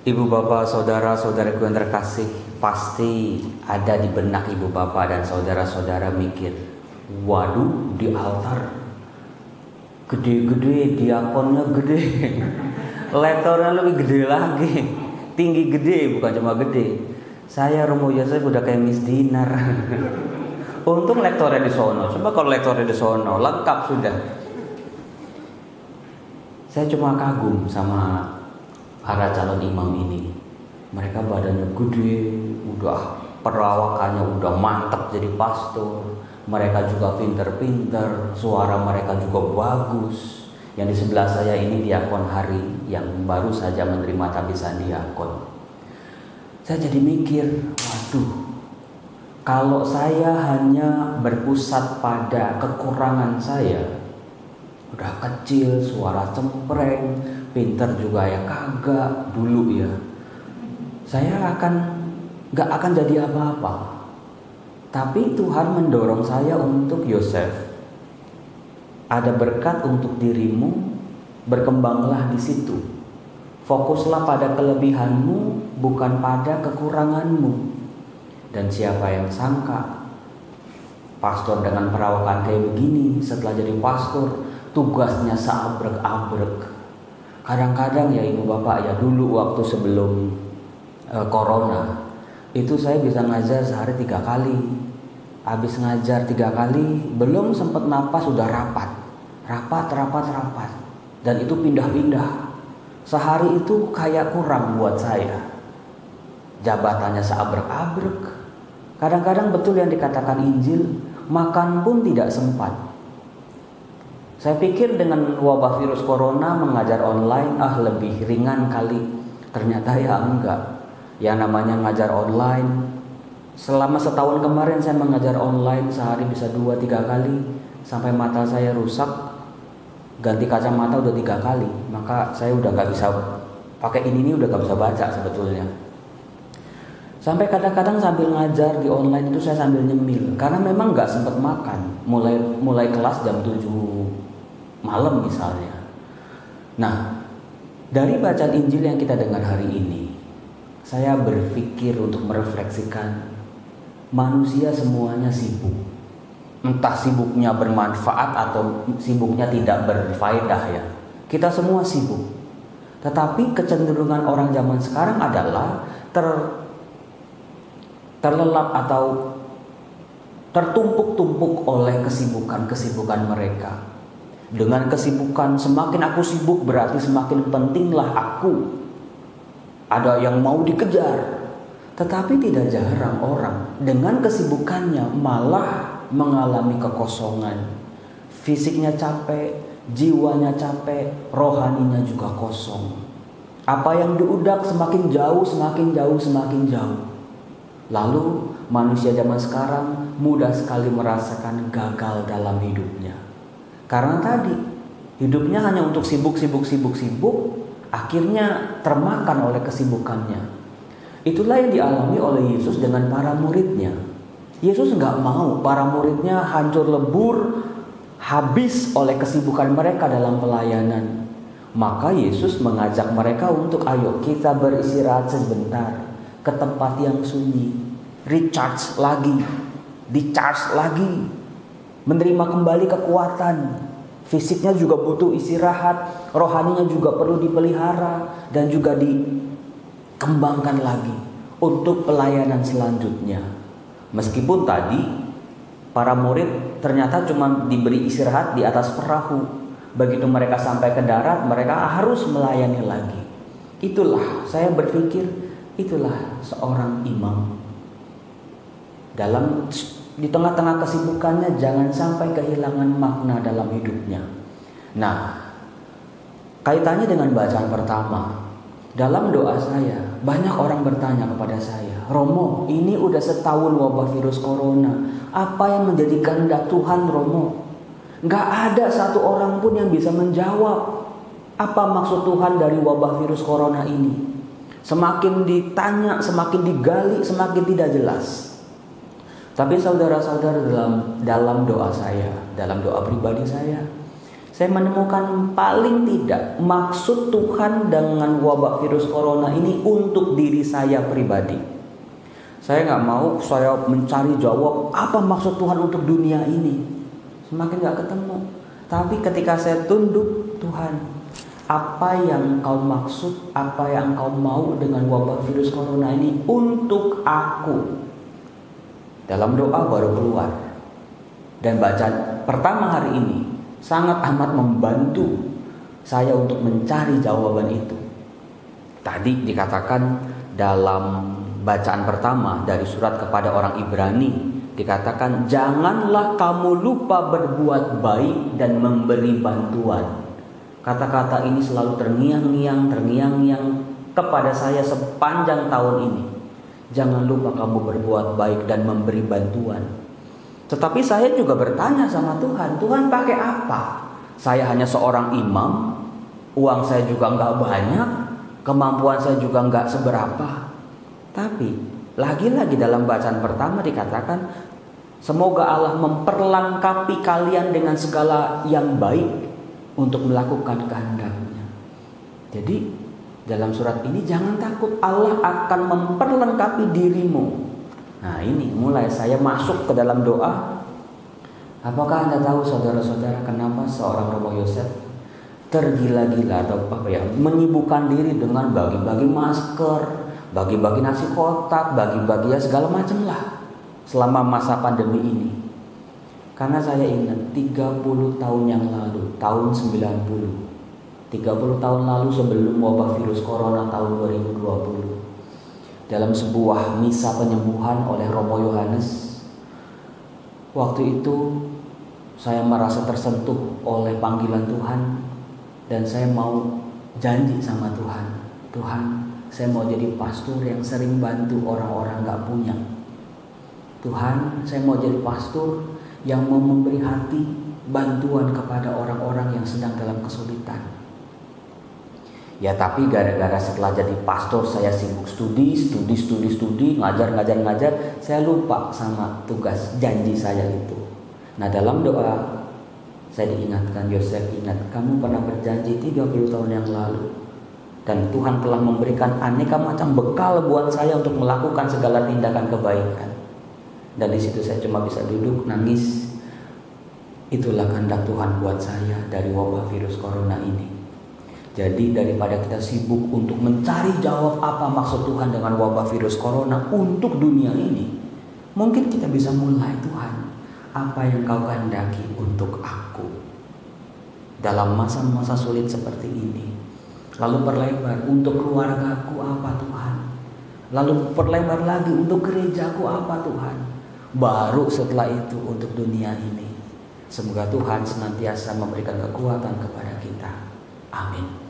Ibu bapak, saudara-saudaraku yang terkasih, pasti ada di benak ibu bapak dan saudara-saudara mikir, waduh, di altar gede-gede, diakonnya gede, lektornya lebih gede lagi, tinggi gede, bukan cuma gede. Saya Romo Yosef udah kayak Miss Dinar. Untung lektornya di sono. Coba kalau lektornya di sono, lengkap sudah. Saya cuma kagum sama para calon imam ini. Mereka badannya gede, udah perawakannya udah mantap jadi pastor. Mereka juga pinter-pinter, suara mereka juga bagus. Yang di sebelah saya ini diakon Hari yang baru saja menerima tabisan diakon. Saya jadi mikir, waduh, kalau saya hanya berpusat pada kekurangan saya, udah kecil, suara cempreng, pinter juga ya kagak dulu ya, saya gak akan jadi apa-apa. Tapi Tuhan mendorong saya untuk Yosef, ada berkat untuk dirimu, berkembanglah di situ. Fokuslah pada kelebihanmu, bukan pada kekuranganmu. Dan siapa yang sangka pastor dengan perawakan kayak begini, setelah jadi pastor tugasnya seabrek-abrek. Kadang-kadang ya ibu bapak ya, dulu waktu sebelum corona itu saya bisa ngajar sehari 3 kali. Habis ngajar 3 kali belum sempat napas sudah rapat. Dan itu pindah-pindah. Sehari itu kayak kurang buat saya. Jabatannya seabrek-abrek. Kadang-kadang betul yang dikatakan Injil, makan pun tidak sempat. Saya pikir dengan wabah virus corona mengajar online lebih ringan kali. Ternyata ya enggak. Yang namanya ngajar online, selama setahun kemarin saya mengajar online sehari bisa 2-3 kali. Sampai mata saya rusak, ganti kacamata udah 3 kali. Maka saya udah gak bisa pakai ini udah gak bisa baca sebetulnya. Sampai kadang-kadang sambil ngajar di online itu saya sambil nyemil, karena memang gak sempat makan. Mulai kelas jam 7 malam misalnya. Nah, dari bacaan Injil yang kita dengar hari ini, saya berpikir untuk merefleksikan, manusia semuanya sibuk. Entah sibuknya bermanfaat atau sibuknya tidak berfaedah ya. Kita semua sibuk. Tetapi kecenderungan orang zaman sekarang adalah terlelap atau tertumpuk-tumpuk oleh kesibukan mereka. Dengan kesibukan, semakin aku sibuk berarti semakin pentinglah aku. Ada yang mau dikejar. Tetapi tidak jarang orang dengan kesibukannya malah mengalami kekosongan. Fisiknya capek, jiwanya capek, rohaninya juga kosong. Apa yang diudak semakin jauh. Lalu manusia zaman sekarang mudah sekali merasakan gagal dalam hidupnya. Karena tadi hidupnya hanya untuk sibuk, akhirnya termakan oleh kesibukannya. Itulah yang dialami oleh Yesus dengan para muridnya. Yesus gak mau para muridnya hancur lebur, habis oleh kesibukan mereka dalam pelayanan. Maka Yesus mengajak mereka untuk ayo kita beristirahat sebentar ke tempat yang sunyi, recharge lagi, dicharge lagi, menerima kembali kekuatan. Fisiknya juga butuh istirahat, rohaninya juga perlu dipelihara dan juga dikembangkan lagi untuk pelayanan selanjutnya. Meskipun tadi para murid ternyata cuma diberi istirahat di atas perahu, begitu mereka sampai ke darat mereka harus melayani lagi. Itulah saya berpikir, itulah seorang imam. Di tengah-tengah kesibukannya jangan sampai kehilangan makna dalam hidupnya. Nah, kaitannya dengan bacaan pertama, dalam doa saya banyak orang bertanya kepada saya, Romo, ini udah setahun wabah virus corona, apa yang menjadi kehendak Tuhan, Romo? Gak ada satu orang pun yang bisa menjawab apa maksud Tuhan dari wabah virus corona ini. Semakin ditanya, semakin digali, semakin tidak jelas. Tapi saudara-saudara, dalam doa saya, dalam doa pribadi saya saya menemukan paling tidak maksud Tuhan dengan wabah virus corona ini untuk diri saya pribadi. Saya nggak mau saya mencari jawab apa maksud Tuhan untuk dunia ini. Semakin nggak ketemu. Tapi ketika saya tunduk, Tuhan, apa yang Kau maksud, apa yang Kau mau dengan wabah virus corona ini untuk aku? Dalam doa baru keluar. Dan bacaan pertama hari ini sangat amat membantu saya untuk mencari jawaban itu. Tadi dikatakan dalam bacaan pertama dari surat kepada orang Ibrani, dikatakan janganlah kamu lupa berbuat baik dan memberi bantuan. Kata-kata ini selalu terngiang-ngiang kepada saya sepanjang tahun ini. Jangan lupa kamu berbuat baik dan memberi bantuan. Tetapi saya juga bertanya sama Tuhan, Tuhan pakai apa? Saya hanya seorang imam, uang saya juga nggak banyak, kemampuan saya juga nggak seberapa. Tapi lagi-lagi dalam bacaan pertama dikatakan, semoga Allah memperlengkapi kalian dengan segala yang baik untuk melakukan kehendak-Nya. Jadi dalam surat ini jangan takut, Allah akan memperlengkapi dirimu. Nah ini mulai saya masuk ke dalam doa. Apakah Anda tahu saudara-saudara kenapa seorang Romo Yosef tergila-gila atau menyibukkan diri dengan bagi-bagi masker, bagi-bagi nasi kotak, bagi-bagi ya segala macam lah selama masa pandemi ini? Karena saya ingat 30 tahun yang lalu, tahun 90, 30 tahun lalu sebelum wabah virus corona tahun 2020, dalam sebuah misa penyembuhan oleh Romo Yohanes, waktu itu saya merasa tersentuh oleh panggilan Tuhan dan saya mau janji sama Tuhan, Tuhan, saya mau jadi pastor yang sering bantu orang-orang gak punya. Tuhan, saya mau jadi pastor yang mau memberi hati bantuan kepada orang-orang yang sedang dalam kesulitan. Ya tapi gara-gara setelah jadi pastor saya sibuk studi, ngajar, saya lupa sama tugas janji saya itu. Nah dalam doa saya diingatkan, Yosef, ingat kamu pernah berjanji 30 tahun yang lalu. Dan Tuhan telah memberikan aneka macam bekal buat saya untuk melakukan segala tindakan kebaikan. Dan di situ saya cuma bisa duduk nangis. Itulah kehendak Tuhan buat saya dari wabah virus corona ini. Jadi daripada kita sibuk untuk mencari jawab apa maksud Tuhan dengan wabah virus corona untuk dunia ini, mungkin kita bisa mulai, Tuhan, apa yang Kau kehendaki untuk aku dalam masa-masa sulit seperti ini. Lalu perlebar untuk keluargaku apa Tuhan. Lalu perlebar lagi untuk gerejaku apa Tuhan. Baru setelah itu untuk dunia ini. Semoga Tuhan senantiasa memberikan kekuatan kepada kita. Amin.